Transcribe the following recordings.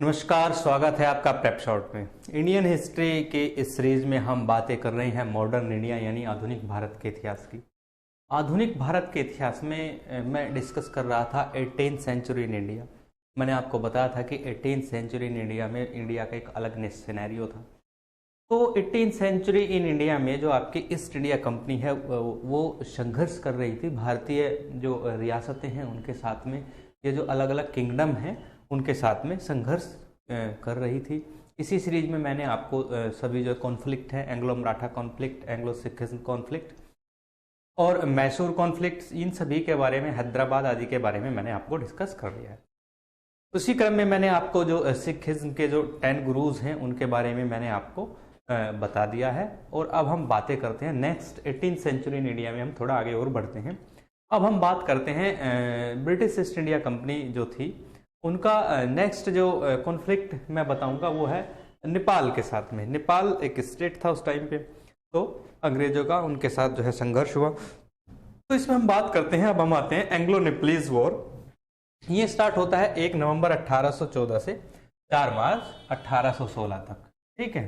नमस्कार, स्वागत है आपका प्रेप शॉट में। इंडियन हिस्ट्री के इस सीरीज में हम बातें कर रहे हैं मॉडर्न इंडिया यानी आधुनिक भारत के इतिहास की। आधुनिक भारत के इतिहास में मैं डिस्कस कर रहा था 18th सेंचुरी इन इंडिया। मैंने आपको बताया था कि 18th सेंचुरी इन इंडिया में इंडिया का एक अलग सिनेरियो था। तो 18th सेंचुरी इन इंडिया में जो आपकी ईस्ट इंडिया कंपनी है वो संघर्ष कर रही थी भारतीय जो रियासतें हैं उनके साथ में। ये जो अलग अलग किंगडम हैं उनके साथ में संघर्ष कर रही थी। इसी सीरीज में मैंने आपको सभी जो कॉन्फ्लिक्ट है, Anglo Maratha conflict, Anglo Sikhism conflict और मैसूर कॉन्फ्लिक्ट, इन सभी के बारे में, हैदराबाद आदि के बारे में मैंने आपको डिस्कस कर लिया है। उसी क्रम में मैंने आपको जो सिखिज्म के जो 10 गुरुज हैं उनके बारे में मैंने आपको बता दिया है। और अब हम बातें करते हैं next 18th century in India में। हम थोड़ा आगे और बढ़ते हैं। अब हम बात करते हैं ब्रिटिश ईस्ट इंडिया कंपनी जो थी उनका नेक्स्ट जो कॉन्फ्लिक्ट मैं बताऊंगा वो है नेपाल के साथ में। नेपाल एक स्टेट था उस टाइम पे, तो अंग्रेजों का उनके साथ जो है संघर्ष हुआ। तो इसमें हम बात करते हैं। अब हम आते हैं एंग्लो नेपलीज वॉर। ये स्टार्ट होता है 1 नवंबर 1814 से 4 मार्च 1816 तक। ठीक है।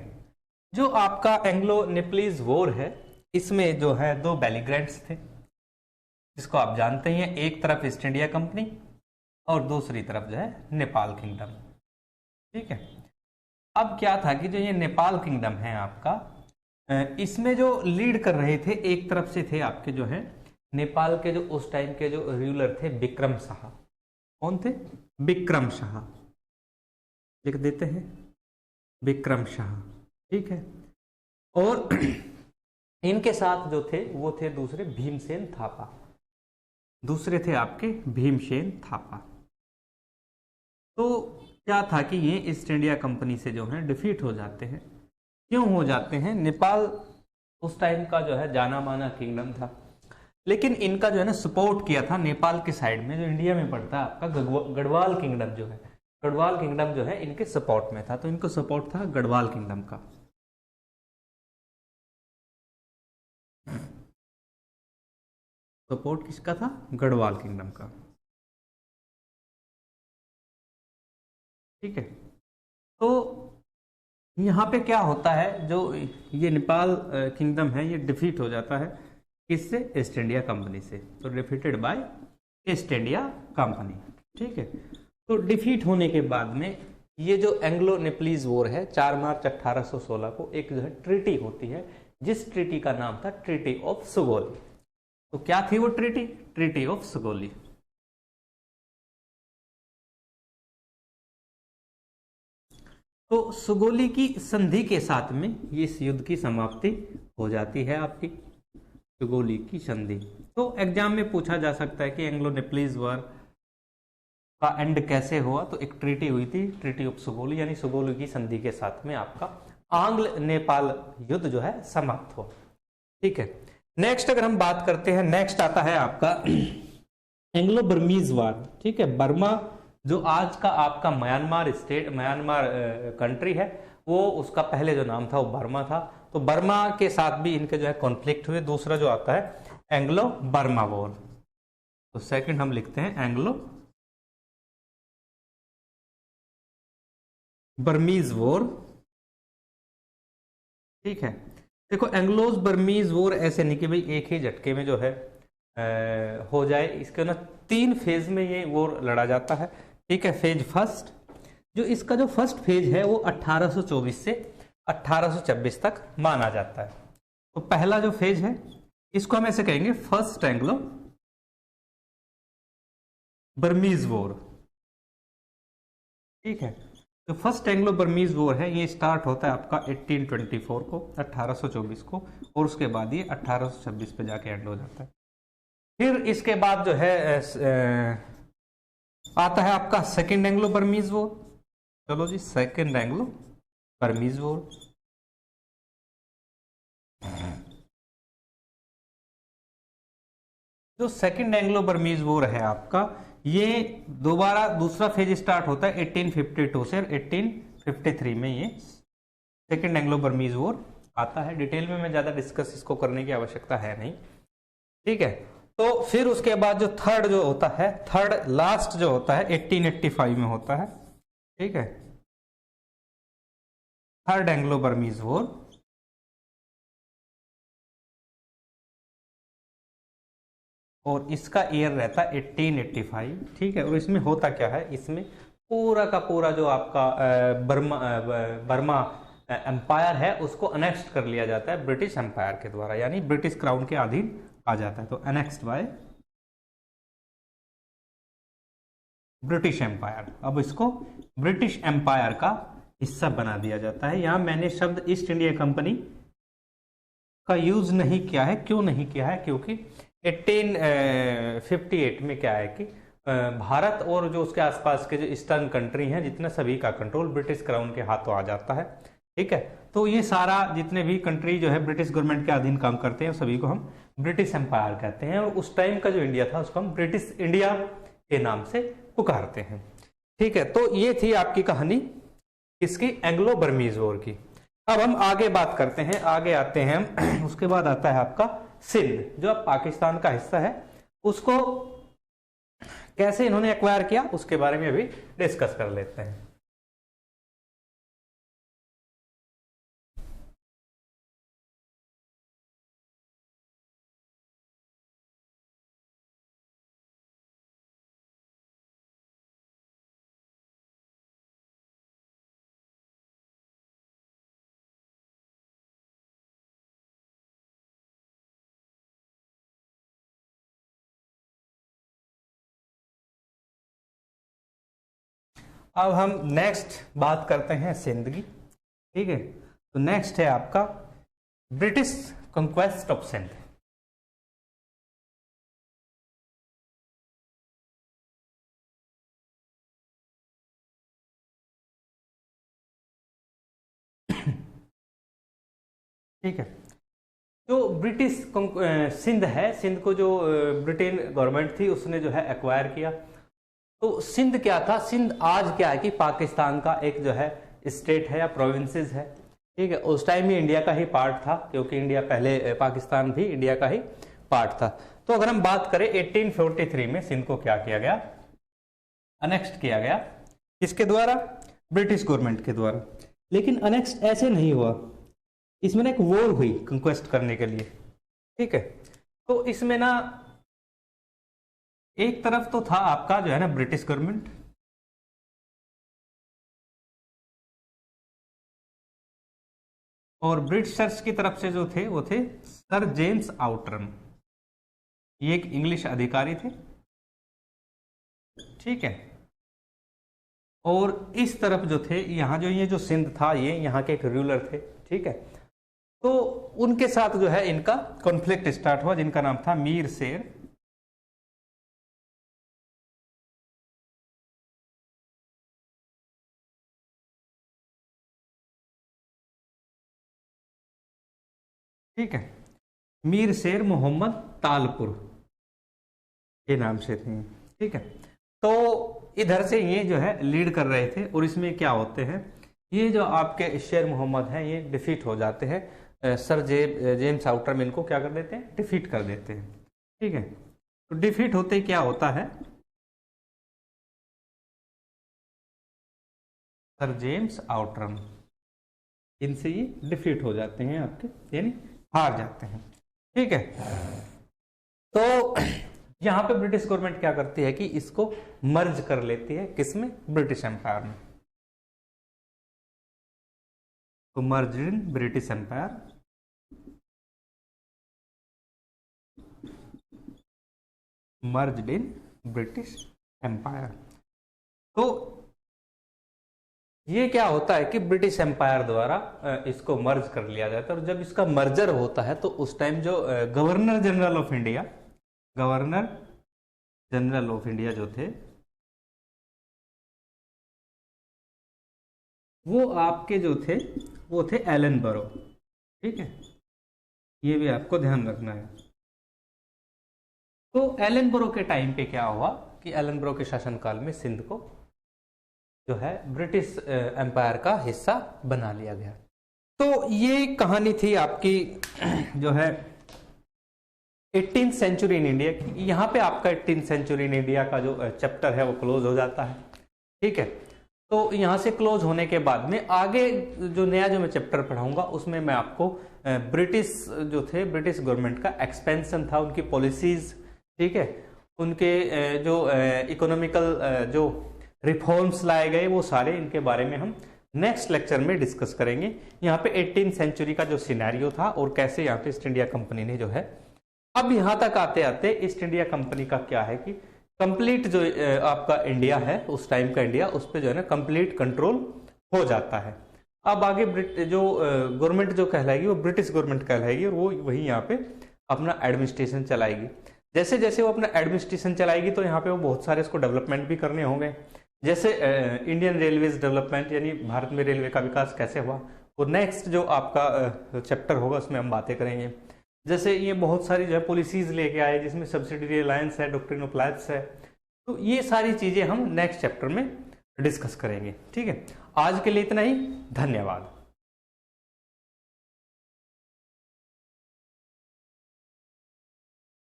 जो आपका एंग्लो नेपलीज वॉर है इसमें जो है 2 बेलिग्रेंट्स थे जिसको आप जानते हैं। एक तरफ ईस्ट इंडिया कंपनी और दूसरी तरफ जो है नेपाल किंगडम। ठीक है। अब क्या था कि जो ये नेपाल किंगडम है आपका, इसमें जो लीड कर रहे थे एक तरफ से थे आपके जो है नेपाल के जो उस टाइम के जो रूलर थे विक्रम शाह। कौन थे? विक्रम शाह। लिख देते हैं विक्रम शाह। ठीक है। और इनके साथ जो थे वो थे दूसरे भीमसेन थापा। दूसरे थे आपके भीमसेन थापा। तो क्या था कि ये ईस्ट इंडिया कंपनी से जो है डिफीट हो जाते हैं। क्यों हो जाते हैं? नेपाल उस टाइम का जो है जाना माना किंगडम था, लेकिन इनका जो है ना सपोर्ट किया था नेपाल के साइड में जो इंडिया में पड़ता है आपका गढ़वाल किंगडम जो है। गढ़वाल किंगडम जो है इनके सपोर्ट में था, तो इनको सपोर्ट था गढ़वाल किंगडम का। सपोर्ट किसका था? गढ़वाल किंगडम का। ठीक है। तो यहाँ पे क्या होता है, जो ये नेपाल किंगडम है ये डिफीट हो जाता है किससे? ईस्ट इंडिया कंपनी से। तो defeated by east India company. ठीक है। तो डिफीट होने के बाद में ये जो एंग्लो नेपलीज वॉर है 4 मार्च 1816 को एक जो है ट्रीटी होती है, जिस ट्रीटी का नाम था ट्रीटी ऑफ सुगोली। तो क्या थी वो ट्रीटी? Treaty of Sugauli. तो सुगोली की संधि के साथ में ये इस युद्ध की समाप्ति हो जाती है आपकी, सुगोली की संधि। तो एग्जाम में पूछा जा सकता है कि एंग्लो नेपलीज वॉर का एंड कैसे हुआ? तो एक ट्रीटी हुई थी, ट्रीटी ऑफ सुगोली, यानी सुगोली की संधि के साथ में आपका आंग्ल नेपाल युद्ध जो है समाप्त हुआ। ठीक है। नेक्स्ट अगर हम बात करते हैं, नेक्स्ट आता है आपका एंग्लो बर्मीज वॉर। ठीक है। बर्मा जो आज का आपका म्यांमार स्टेट, म्यांमार कंट्री है, वो उसका पहले जो नाम था वो बर्मा था। तो बर्मा के साथ भी इनके जो है कॉन्फ्लिक्ट हुए। दूसरा जो आता है एंग्लो बर्मा वॉर। तो सेकंड हम लिखते हैं एंग्लो बर्मीज वॉर। ठीक है। देखो एंग्लोज बर्मीज वॉर ऐसे नहीं कि भाई एक ही झटके में जो है हो जाए। इसके ना 3 फेज में ये वॉर लड़ा जाता है। ठीक है। फेज फर्स्ट, जो इसका जो फर्स्ट फेज है वो 1824 से 1826 तक माना जाता है। तो पहला जो फेज है इसको हम ऐसे कहेंगे फर्स्ट एंग्लो बर्मीज वॉर। ठीक है। तो फर्स्ट एंग्लो बर्मीज वॉर है ये स्टार्ट होता है आपका 1824 को, 1824 को, और उसके बाद ये 1826 पे जाके एंड हो जाता है। फिर इसके बाद जो है आता है आपका सेकेंड एंग्लो बर्मीज वॉर। चलो जी, सेकेंड एंग्लो बर्मीज वॉर। जो सेकेंड एंग्लो बर्मीज वॉर है आपका, ये दोबारा दूसरा फेज स्टार्ट होता है 1852 से 1853 में। ये सेकेंड एंग्लो बर्मीज वॉर आता है। डिटेल में मैं ज्यादा डिस्कस इसको करने की आवश्यकता है नहीं। ठीक है। तो फिर उसके बाद जो थर्ड जो होता है, थर्ड लास्ट जो होता है 1885 में होता है। ठीक है। थर्ड एंग्लो बर्मीज वॉर, और इसका ईयर रहता है 1885, ठीक है। और इसमें होता क्या है, इसमें पूरा का पूरा जो आपका बर्मा एम्पायर है उसको अनेक्स्ट कर लिया जाता है ब्रिटिश एम्पायर के द्वारा, यानी ब्रिटिश क्राउन के अधीन आ जाता है। तो अनेक्स्ड बाय ब्रिटिश एम्पायर, अब इसको ब्रिटिश एम्पायर का हिस्सा बना दिया जाता है। यहां मैंने शब्द ईस्ट इंडिया कंपनी का यूज नहीं किया है, क्यों नहीं किया है, क्योंकि 1858 में क्या है कि भारत और जो उसके आसपास के जो ईस्टर्न कंट्री हैं जितने सभी का कंट्रोल ब्रिटिश क्राउन के हाथों आ जाता है, ठीक है। तो ये सारा जितने भी कंट्री जो है ब्रिटिश गवर्नमेंट के अधीन काम करते हैं सभी को हम ब्रिटिश एम्पायर कहते हैं, और उस टाइम का जो इंडिया था उसको हम ब्रिटिश इंडिया के नाम से पुकारते हैं, ठीक है। तो ये थी आपकी कहानी इसकी एंग्लो बर्मीज वॉर की। अब हम आगे बात करते हैं, आगे आते हैं हम उसके बाद आता है आपका सिंध, जो अब पाकिस्तान का हिस्सा है, उसको कैसे इन्होंने एक्वायर किया उसके बारे में अभी डिस्कस कर लेते हैं। अब हम नेक्स्ट बात करते हैं सिंध की, ठीक है। तो नेक्स्ट है आपका ब्रिटिश कंक्वेस्ट ऑफ सिंध। ठीक है, जो ब्रिटिश सिंध है, सिंध को जो ब्रिटेन गवर्नमेंट थी उसने जो है एक्वायर किया। तो सिंध क्या था, सिंध आज क्या है कि पाकिस्तान का एक जो है स्टेट है या प्रोविंसेस है, ठीक है। उस टाइम ही इंडिया का ही पार्ट था, क्योंकि इंडिया पहले पाकिस्तान भी इंडिया का ही पार्ट था। तो अगर हम बात करें 1843 में सिंध को क्या किया गया, अनेक्स्ट किया गया, किसके द्वारा, ब्रिटिश गवर्नमेंट के द्वारा। लेकिन अनेक्स्ट ऐसे नहीं हुआ, इसमें ना एक वॉर हुई कंक्वेस्ट करने के लिए, ठीक है। तो इसमें ना एक तरफ तो था आपका जो है ना ब्रिटिश गवर्नमेंट, और ब्रिटिशर्स की तरफ से जो थे वो थे सर जेम्स आउटरम, ये एक इंग्लिश अधिकारी थे, ठीक है। और इस तरफ जो थे, यहां जो ये जो सिंध था ये यहाँ के एक रूलर थे, ठीक है। तो उनके साथ जो है इनका कॉन्फ्लिक्ट स्टार्ट हुआ, जिनका नाम था मीर शेर, ठीक है। मीर शेर मोहम्मद तालपुर के नाम से थे, ठीक है। तो इधर से ये जो है लीड कर रहे थे, और इसमें क्या होते हैं, ये जो आपके शेर मोहम्मद हैं ये डिफीट हो जाते हैं, सर जेम्स आउटरम इनको क्या कर देते हैं, डिफीट कर देते हैं, ठीक है। तो डिफीट होते क्या होता है, सर जेम्स आउटरम इनसे ये डिफीट हो जाते हैं आपके, यानी हार जाते हैं, ठीक है। तो यहां पे ब्रिटिश गवर्नमेंट क्या करती है कि इसको मर्ज कर लेती है, किसमें, ब्रिटिश एम्पायर में। तो merge in British Empire, merge in British Empire. तो ये क्या होता है कि ब्रिटिश एम्पायर द्वारा इसको मर्ज कर लिया जाता है, और जब इसका मर्जर होता है तो उस टाइम जो governor general of India, governor general of India जो थे वो आपके जो थे वो थे एलन बरो, ठीक है। ये भी आपको ध्यान रखना है। तो एलन बरो के टाइम पे क्या हुआ कि एलन बरो के शासनकाल में सिंध को जो है ब्रिटिश एम्पायर का हिस्सा बना लिया गया। तो ये कहानी थी आपकी जो है 18th सेंचुरी इन इंडिया की। यहाँ पे आपका 18th सेंचुरी इन इंडिया का जो चैप्टर है वो क्लोज हो जाता है, ठीक है। तो यहाँ से क्लोज होने के बाद में आगे जो नया जो मैं चैप्टर पढ़ाऊंगा उसमें मैं आपको ब्रिटिश जो थे, ब्रिटिश गवर्नमेंट का एक्सपेंशन था, उनकी पॉलिसीज, ठीक है, उनके जो इकोनॉमिकल जो रिफॉर्म्स लाए गए वो सारे, इनके बारे में हम नेक्स्ट लेक्चर में डिस्कस करेंगे। यहाँ पे 18th सेंचुरी का जो सिनेरियो था और कैसे यहाँ पे ईस्ट इंडिया कंपनी ने जो है, अब यहाँ तक आते आते ईस्ट इंडिया कंपनी का क्या है कि कंप्लीट जो आपका इंडिया है, उस टाइम का इंडिया, उस पर जो है ना कंप्लीट कंट्रोल हो जाता है। अब आगे जो गवर्नमेंट जो कहलाएगी वो ब्रिटिश गवर्नमेंट कहलाएगी और वो वही यहाँ पे अपना एडमिनिस्ट्रेशन चलाएगी। जैसे जैसे वो अपना एडमिनिस्ट्रेशन चलाएगी तो यहाँ पे वो बहुत सारे इसको डेवलपमेंट भी करने होंगे, जैसे इंडियन रेलवेज डेवलपमेंट, यानी भारत में रेलवे का विकास कैसे हुआ, और नेक्स्ट जो आपका चैप्टर होगा उसमें हम बातें करेंगे। जैसे ये बहुत सारी जो है पॉलिसीज लेके आए जिसमें सब्सिडी अलायंस है, डॉक्ट्रिन ऑफ लैब्स है, तो ये सारी चीजें हम नेक्स्ट चैप्टर में डिस्कस करेंगे। ठीक है, आज के लिए इतना ही, धन्यवाद।